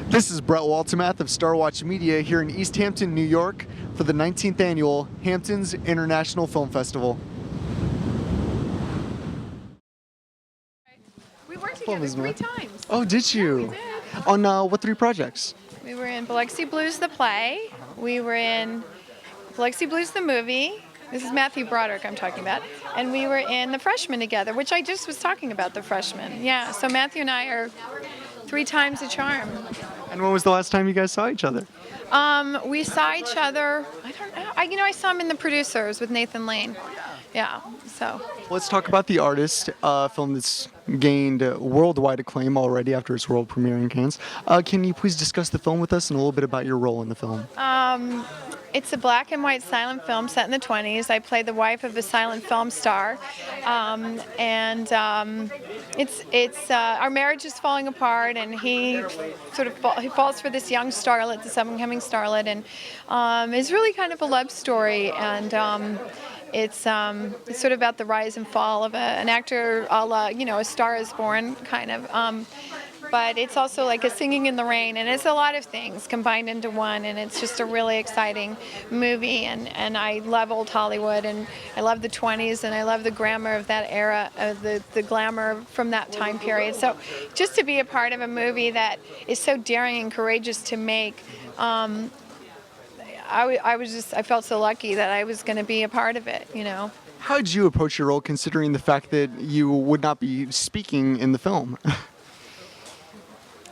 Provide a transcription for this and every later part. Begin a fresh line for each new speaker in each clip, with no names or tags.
This is Brett Waltemath of Star Watch Media here in East Hampton, New York for the 19th annual Hamptons International Film Festival.
We worked together 3 times.
Oh, did you?
Yeah, we did.
On what 3 projects?
We were in Biloxi Blues the play. We were in Biloxi Blues the movie. This is Matthew Broderick I'm talking about. And we were in The Freshman together, which I just was talking about, The Freshman. Yeah, so Matthew and I are 3 times the charm.
And when was the last time you guys saw each other?
We saw each other, I don't know, I saw him in The Producers with Nathan Lane. Yeah, so.
Let's talk about The Artist, a film that's gained worldwide acclaim already after its world premiere in Cannes. Can you please discuss the film with us and a little bit about your role in the film?
It's a black and white silent film set in the 20s. I play the wife of a silent film star, it's our marriage is falling apart, and he he falls for this young starlet, this up-and-coming starlet, and it's really kind of a love story, and it's sort of about the rise and fall of an actor, a la, A Star Is Born kind of. But it's also like a Singing in the Rain, and it's a lot of things combined into one, and it's just a really exciting movie, and I love old Hollywood, and I love the 20s, and I love the glamour of that era, the glamour from that time period. So just to be a part of a movie that is so daring and courageous to make, I felt so lucky that I was going to be a part of it,
How did you approach your role considering the fact that you would not be speaking in the film?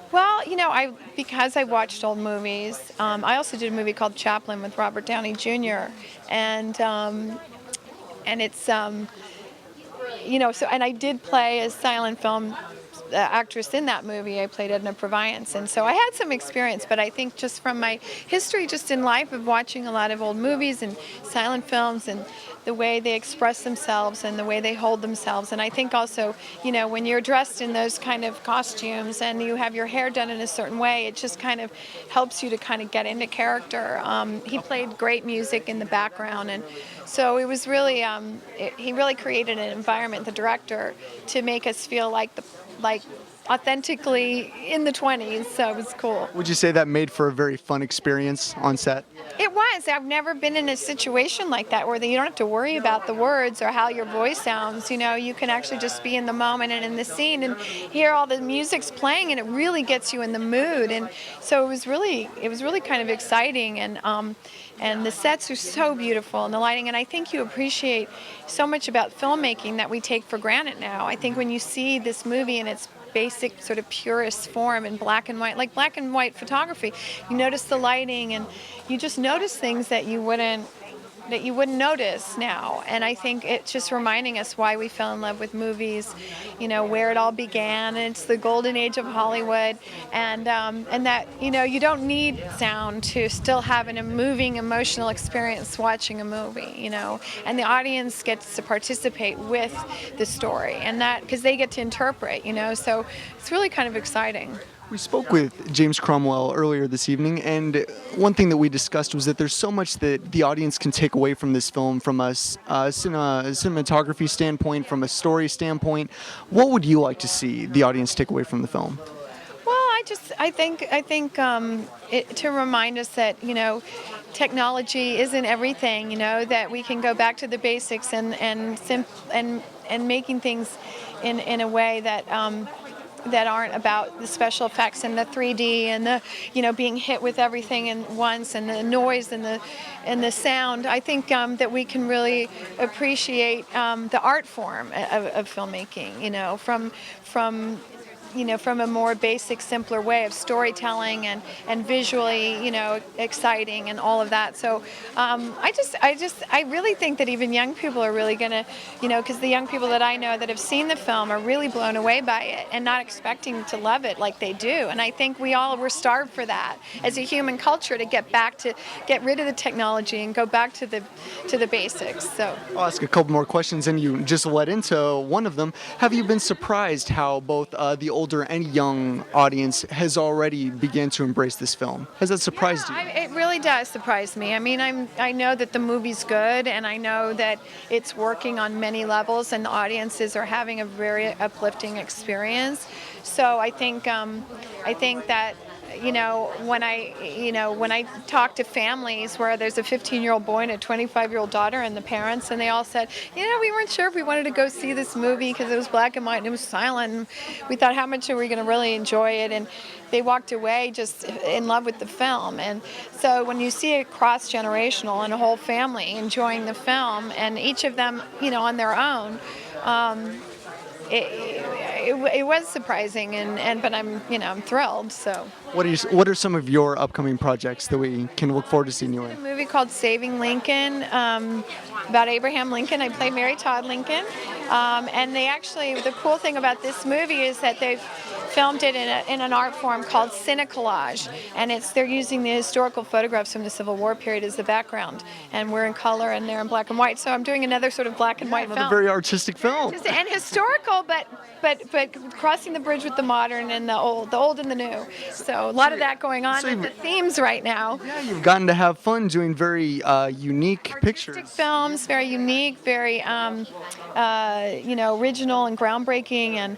Well, because I watched old movies, I also did a movie called Chaplin with Robert Downey Jr. and it's so, and I did play a silent film actress in that movie. I played Edna Purviance, and so I had some experience, but I think just from my history just in life of watching a lot of old movies and silent films and the way they express themselves and the way they hold themselves, and I think also, when you're dressed in those kind of costumes and you have your hair done in a certain way, it just kind of helps you to kind of get into character. He played great music in the background, and so it was really, he really created an environment, the director, to make us feel like authentically in the 20s, so it was cool.
Would you say that made for a very fun experience on set?
It was. I've never been in a situation like that where you don't have to worry about the words or how your voice sounds. You can actually just be in the moment and in the scene and hear all the music's playing, and it really gets you in the mood. And so it was really kind of exciting, and the sets are so beautiful, and the lighting, and I think you appreciate so much about filmmaking that we take for granted now. I think when you see this movie in its basic sort of purest form in black and white, like black and white photography, you notice the lighting, and you just notice things that you wouldn't notice now. And I think it's just reminding us why we fell in love with movies, where it all began, and it's the golden age of Hollywood, and that, you don't need sound to still have a moving, emotional experience watching a movie, and the audience gets to participate with the story, and that, because they get to interpret, so it's really kind of exciting.
We spoke with James Cromwell earlier this evening, and one thing that we discussed was that there's so much that the audience can take away from this film from a cinematography standpoint, from a story standpoint. What would you like to see the audience take away from the film?
Well, I think to remind us that, technology isn't everything, that we can go back to the basics and making things in a way that aren't about the special effects and the 3D and the, being hit with everything at once, and the noise and the sound. I think that we can really appreciate the art form of filmmaking, from a more basic, simpler way of storytelling and visually, exciting and all of that. So I really think that even young people are really going to, because the young people that I know that have seen the film are really blown away by it and not expecting to love it like they do. And I think we're starved for that as a human culture, to get rid of the technology and go back to the basics. So
I'll ask a couple more questions, and you just led into one of them. Have you been surprised how both the older and young audience has already began to embrace this film? Has that surprised you?
It really does surprise me. I mean, I know that the movie's good, and I know that it's working on many levels, and the audiences are having a very uplifting experience. So I think that, when I talk to families where there's a 15-year-old boy and a 25-year-old daughter and the parents, and they all said, we weren't sure if we wanted to go see this movie because it was black and white and it was silent. And we thought, how much are we going to really enjoy it? And they walked away just in love with the film. And so when you see it cross-generational and a whole family enjoying the film, and each of them, on their own, it was surprising, but I'm thrilled. So.
What are some of your upcoming projects that we can look forward to seeing you in?
A movie called Saving Lincoln, about Abraham Lincoln. I play Mary Todd Lincoln, and the cool thing about this movie is that they've filmed it in an art form called cinecollage, and they're using the historical photographs from the Civil War period as the background, and we're in color and they're in black and white. So I'm doing another sort of black and white film.
Another very artistic film.
And historical, but crossing the bridge with the modern and the old and the new. So a lot of that going on with the themes right now.
Yeah, you've gotten to have fun doing very unique pictures.
Artistic films, very unique, very original and groundbreaking, and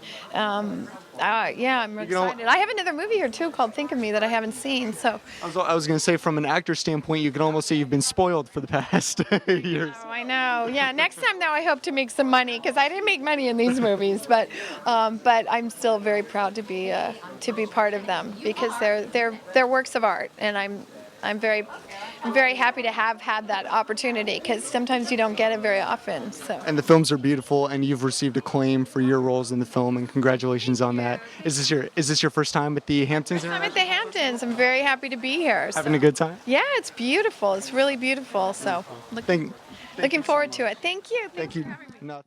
I'm excited. I have another movie here too called Think of Me that I haven't seen. So
I was going to say, from an actor standpoint, you can almost say you've been spoiled for the past years.
Oh, I know. Yeah. Next time, though, I hope to make some money because I didn't make money in these movies, but I'm still very proud to be part of them because they're works of art, and I'm very happy to have had that opportunity because sometimes you don't get it very often. So.
And the films are beautiful, and you've received acclaim for your roles in the film, and congratulations on that. Is this your first time at the Hamptons?
I'm at the Hamptons. I'm very happy to be here.
Having a good time?
Yeah, it's beautiful. It's really beautiful. So looking forward to it. Thank you.
Thank you. No.